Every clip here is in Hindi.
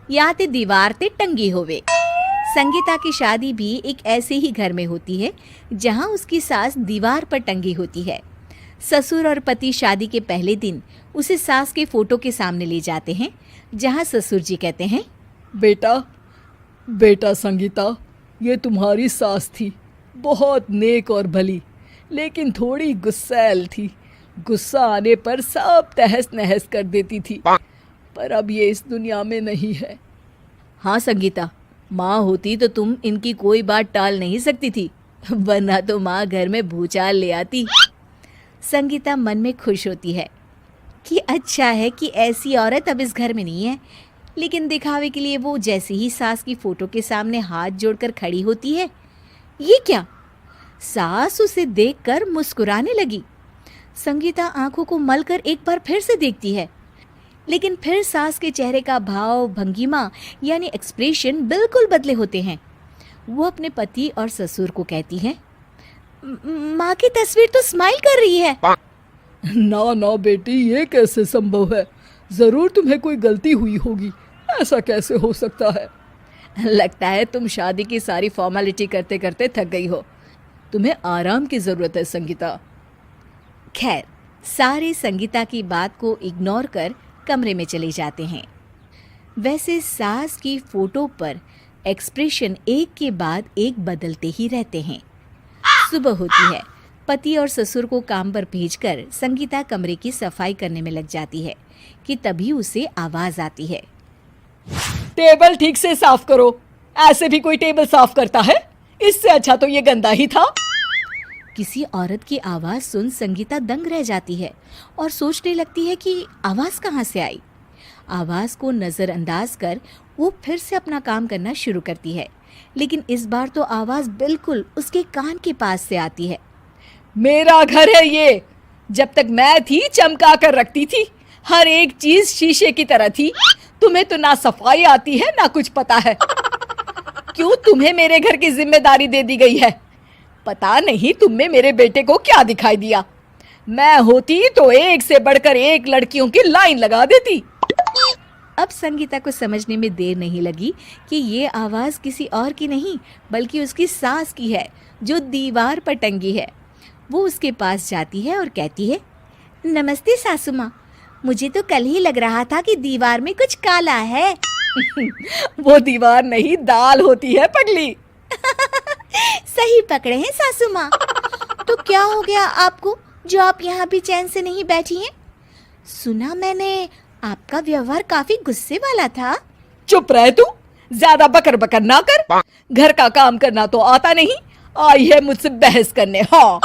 या ते दीवार ते टंगी होवे। संगीता की शादी भी एक ऐसे ही घर में होती है जहां उसकी सास दीवार पर टंगी होती है। ससुर और पति शादी के पहले दिन उसे सास के फोटो के सामने ले जाते हैं, जहां ससुर जी कहते हैं, बेटा बेटा संगीता, ये तुम्हारी सास थी, बहुत नेक और भली, लेकिन थोड़ी गुस्सैल थी। गुस्सा आने पर सब तहस नहस कर देती थी, पर अब ये इस दुनिया में नहीं है। हाँ संगीता, माँ होती तो तुम इनकी कोई बात टाल नहीं सकती थी, वरना तो माँ घर में भूचाल ले आती। संगीता मन में खुश होती है कि अच्छा है कि ऐसी औरत अब इस घर में नहीं है, लेकिन दिखावे के लिए वो जैसे ही सास की फोटो के सामने हाथ जोड़कर खड़ी होती है, ये क्या? सास उसे देखकर मुस्कुराने लगी। संगीता आंखों को मलकर एक बार फिर से देखती है, लेकिन फिर सास के चेहरे का भाव, भंगिमा यानी एक्सप्रेशन बिल्कुल बदले होते हैं। वो अपने पति और ससुर को कहती है, माँ की तस्वीर तो स्माइल कर रही है। ना ना बेटी, ये कैसे संभव है? जरूर तुम्हें कोई गलती हुई होगी, ऐसा कैसे हो सकता है? लगता है तुम शादी की सारी फॉर्मेलिटी करते करते थक गई हो, तुम्हें आराम की जरूरत है संगीता। खैर, सारे संगीता की बात को इग्नोर कर कमरे में चले जाते हैं। वैसे सास की फोटो पर एक्सप्रेशन एक के बाद एक बदलते ही रहते हैं। सुबह होती है, पति और ससुर को काम पर भेजकर संगीता कमरे की सफाई करने में लग जाती है कि तभी उसे आवाज आती है, टेबल ठीक से साफ करो। ऐसे भी कोई टेबल साफ करता है? इससे अच्छा तो ये गंदा ही था। किसी औरत की आवाज सुन संगीता दंग रह जाती है और सोचने लगती है कि आवाज कहाँ से आई। आवाज को नजरअंदाज कर वो फिर से अपना काम करना शुरू करती है, लेकिन इस बार तो आवाज बिल्कुल उसके कान के पास से आती है। मेरा घर है ये। जब तक मैं थी चमका कर रखती थी, हर एक चीज शीशे की तरह थी। तुम्हें तो ना सफाई आती है ना कुछ पता है। क्यों तुम्हें मेरे घर की जिम्मेदारी दे दी गई है? पता नहीं तुम में मेरे बेटे को क्या दिखाई दिया। मैं होती तो एक से बढ़कर एक लड़कियों की लाइन लगा देती। अब संगीता को समझने में देर नहीं लगी कि ये आवाज किसी और की नहीं बल्कि उसकी सास की है, जो दीवार पर टंगी है। वो उसके पास जाती है और कहती है, नमस्ते सासू माँ, मुझे तो कल ही लग रहा था कि दीवार में कुछ काला है। वो दीवार नहीं, दाल होती है पगली। सही पकड़े हैं सासू माँ। तो क्या हो गया आपको जो आप यहाँ भी चैन से नहीं बैठी हैं? सुना मैंने आपका व्यवहार काफी गुस्से वाला था। चुप रह तू, ज्यादा बकर बकर ना कर। घर का काम करना तो आता नहीं, आई है मुझसे बहस करने। हाँ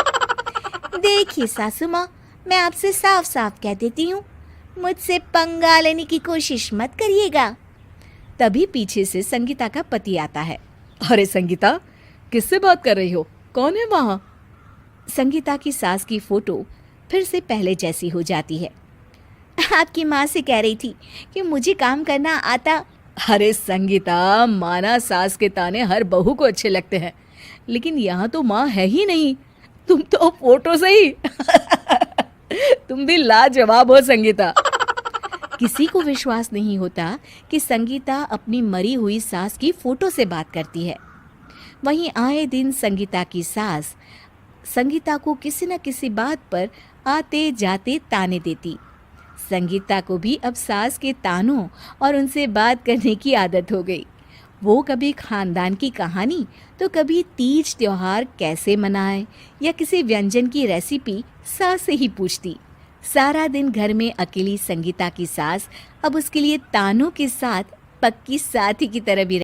देखिए सासू माँ, मैं आपसे साफ साफ कह देती हूँ, मुझसे पंगा लेने की कोशिश मत करिएगा। तभी पीछे से संगीता का पति आता है। अरे संगीता, किससे बात कर रही हो? कौन है वहां? संगीता की सास की फोटो फिर से पहले जैसी हो जाती है। आपकी माँ से कह रही थी कि मुझे काम करना आता। अरे संगीता, माना सास के ताने हर बहू को अच्छे लगते हैं, लेकिन यहाँ तो माँ है ही नहीं। तुम तो फोटो से ही तुम भी लाजवाब हो संगीता। किसी को विश्वास नहीं होता कि संगीता अपनी मरी हुई सास की फोटो से बात करती है। वहीं आए दिन संगीता की सास संगीता को किसी न किसी बात पर आते जाते ताने देती। संगीता को भी अब सास के तानों और उनसे बात करने की आदत हो गई। वो कभी खानदान की कहानी तो कभी तीज त्योहार कैसे मनाए या किसी व्यंजन की रेसिपी सास से ही पूछती। सारा दिन घर में अकेली संगीता की सास अब उसके लिए तानों के साथ पक्की साथी की तरह भी